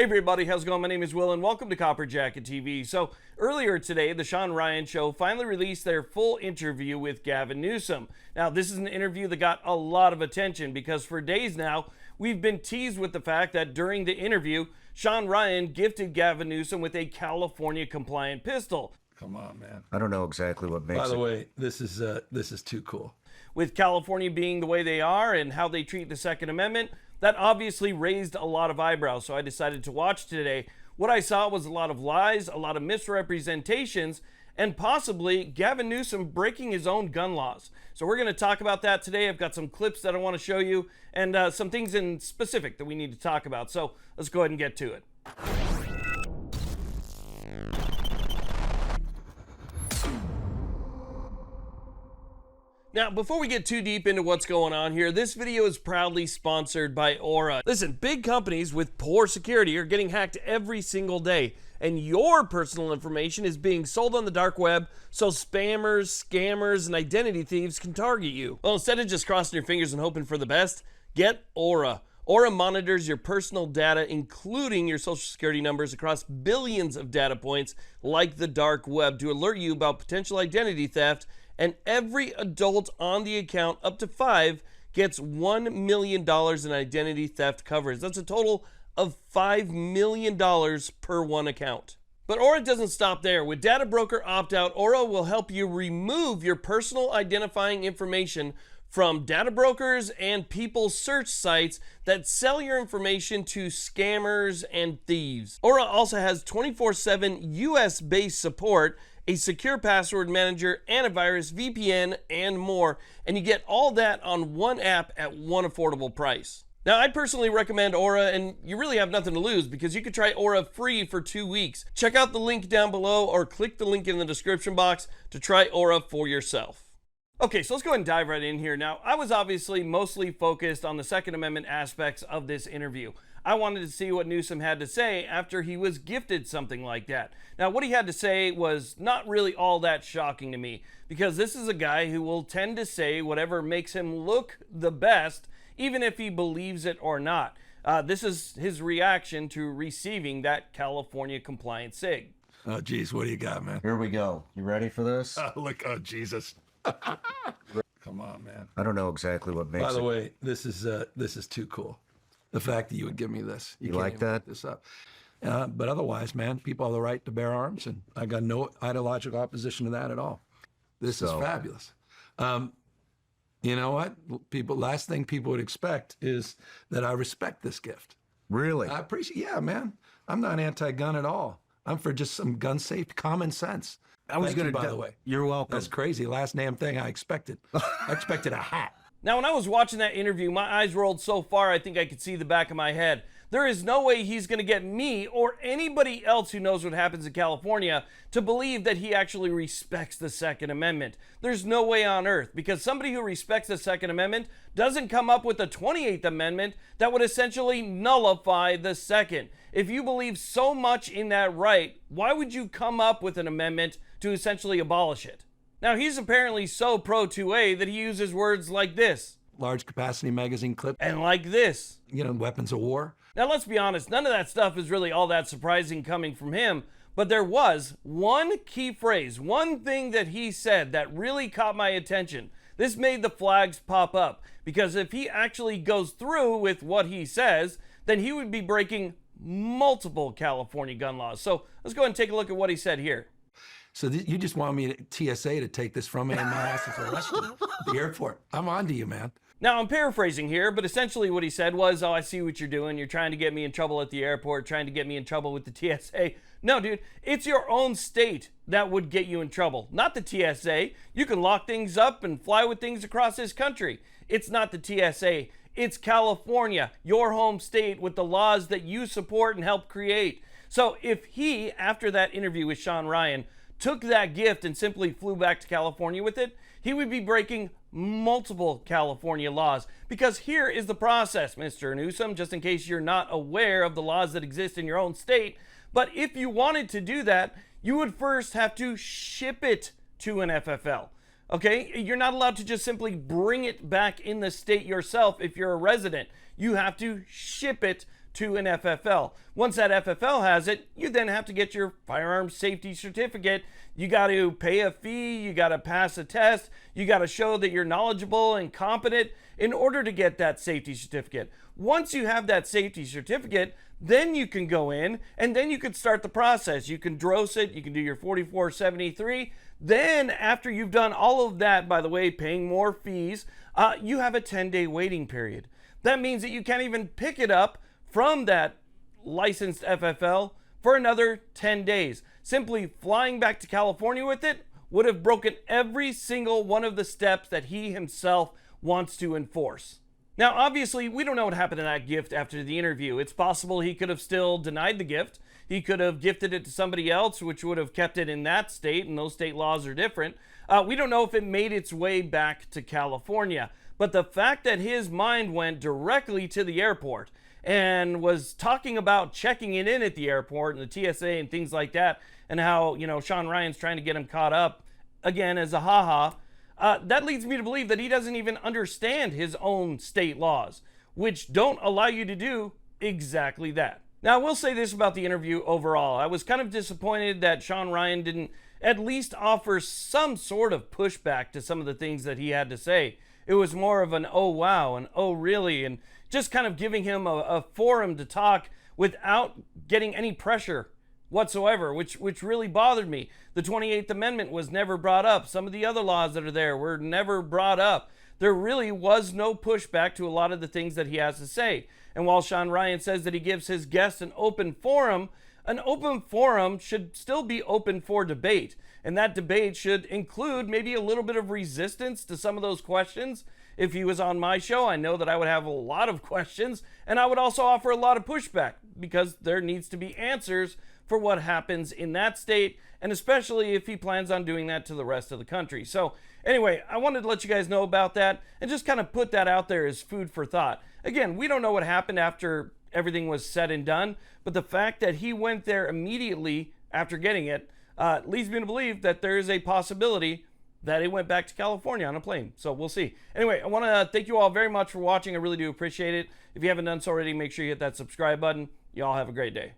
everybody, how's it going? My name is Will and welcome to Copper Jacket TV. So earlier today, the Shawn Ryan Show finally released their full interview with Gavin Newsom. Now this is an interview that got a lot of attention because for days now, we've been teased with the fact that during the interview, Shawn Ryan gifted Gavin Newsom with a California compliant pistol. Come on, man. I don't know exactly what makes it. By the way, this is too cool. With California being the way they are and how they treat the Second Amendment, that obviously raised a lot of eyebrows, so I decided to watch today. What I saw was a lot of lies, a lot of misrepresentations, and possibly Gavin Newsom breaking his own gun laws. So we're going to talk about that today. I've got some clips that I want to show you and some things in specific that we need to talk about. So let's go ahead and get to it. Now, before we get too deep into what's going on here, this video is proudly sponsored by Aura. Listen, big companies with poor security are getting hacked every single day, and your personal information is being sold on the dark web so spammers, scammers, and identity thieves can target you. Well, instead of just crossing your fingers and hoping for the best, get Aura. Aura monitors your personal data, including your social security numbers, across billions of data points like the dark web to alert you about potential identity theft, and every adult on the account, up to 5, gets $1 million in identity theft coverage. That's a total of $5 million per one account. But Aura doesn't stop there. With Data Broker Opt-out, Aura will help you remove your personal identifying information from data brokers and people search sites that sell your information to scammers and thieves. Aura also has 24/7 US-based support, a secure password manager, antivirus, VPN, and more. And you get all that on one app at one affordable price. Now, I personally recommend Aura, and you really have nothing to lose because you could try Aura free for 2 weeks. Check out the link down below or click the link in the description box to try Aura for yourself. Okay, so let's go ahead and dive right in here. Now, I was obviously mostly focused on the Second Amendment aspects of this interview. I wanted to see what Newsom had to say after he was gifted something like that. Now, what he had to say was not really all that shocking to me because this is a guy who will tend to say whatever makes him look the best, even if he believes it or not. This is his reaction to receiving that California compliant SIG. Oh, geez, what do you got, man? Here we go. You ready for this? Oh, Jesus. Come on, man. I don't know exactly what makes it. By the way, this is too cool. The fact that you would give me this. You can't like even that? make this up. But otherwise, man, people have the right to bear arms, and I got no ideological opposition to that at all. This is fabulous. You know what? Last thing people would expect is that I respect this gift. Really? I appreciate, yeah, man. I'm not anti-gun at all. I'm for just some gun safety, common sense. I was going to, by the way. You're welcome. That's crazy. Last damn thing I expected. I expected a hat. Now, when I was watching that interview, my eyes rolled so far I think I could see the back of my head. There is no way he's going to get me or anybody else who knows what happens in California to believe that he actually respects the Second Amendment. There's no way on earth, because somebody who respects the Second Amendment doesn't come up with the 28th Amendment that would essentially nullify the Second. If you believe so much in that right, why would you come up with an amendment to essentially abolish it? Now, he's apparently so pro-2A that he uses words like this. Large capacity magazine clip. And like this. You know, weapons of war. Now, let's be honest, none of that stuff is really all that surprising coming from him, but there was one key phrase, one thing that he said that really caught my attention. This made the flags pop up, because if he actually goes through with what he says, then he would be breaking multiple California gun laws. So let's go ahead and take a look at what he said here. So you just want me to TSA to take this from me and my ass and arrest me at the airport. I'm on to you, man. Now, I'm paraphrasing here, but essentially what he said was, oh, I see what you're doing. You're trying to get me in trouble at the airport, trying to get me in trouble with the TSA. No, dude, it's your own state that would get you in trouble, not the TSA. You can lock things up and fly with things across this country. It's not the TSA. It's California, your home state, with the laws that you support and help create. So if he, after that interview with Shawn Ryan, took that gift and simply flew back to California with it, he would be breaking multiple California laws. Because here is the process, Mr. Newsom, just in case you're not aware of the laws that exist in your own state. But if you wanted to do that, you would first have to ship it to an FFL. Okay, you're not allowed to just simply bring it back in the state yourself if you're a resident. You have to ship it to an FFL. Once that FFL has it, you then have to get your firearms safety certificate. You got to pay a fee, you got to pass a test, you got to show that you're knowledgeable and competent in order to get that safety certificate. Once you have that safety certificate, then you can go in and then you can start the process. You can DROS it, you can do your 4473. Then after you've done all of that, by the way, paying more fees, you have a 10-day waiting period. That means that you can't even pick it up from that licensed FFL for another 10 days. Simply flying back to California with it would have broken every single one of the steps that he himself wants to enforce. Now, obviously, we don't know what happened to that gift after the interview. It's possible he could have still denied the gift. He could have gifted it to somebody else, which would have kept it in that state, and those state laws are different. We don't know if it made its way back to California. But the fact that his mind went directly to the airport and was talking about checking it in at the airport and the TSA and things like that, and how, Shawn Ryan's trying to get him caught up, again, as a ha-ha, that leads me to believe that he doesn't even understand his own state laws, which don't allow you to do exactly that. Now, I will say this about the interview overall. I was kind of disappointed that Shawn Ryan didn't at least offer some sort of pushback to some of the things that he had to say. It was more of an oh wow and oh really, and just kind of giving him a forum to talk without getting any pressure whatsoever, which really bothered me. The 28th Amendment was never brought up. Some of the other laws that are there were never brought up. There really was no pushback to a lot of the things that he has to say. And while Shawn Ryan says that he gives his guests an open forum should still be open for debate. And that debate should include maybe a little bit of resistance to some of those questions. If he was on my show, I know that I would have a lot of questions, and I would also offer a lot of pushback because there needs to be answers for what happens in that state, and especially if he plans on doing that to the rest of the country. So anyway, I wanted to let you guys know about that and just kind of put that out there as food for thought. Again, we don't know what happened after everything was said and done, but the fact that he went there immediately after getting it leads me to believe that there is a possibility that he went back to California on a plane. So we'll see. Anyway, I want to thank you all very much for watching. I really do appreciate it. If you haven't done so already, make sure you hit that subscribe button. You all have a great day.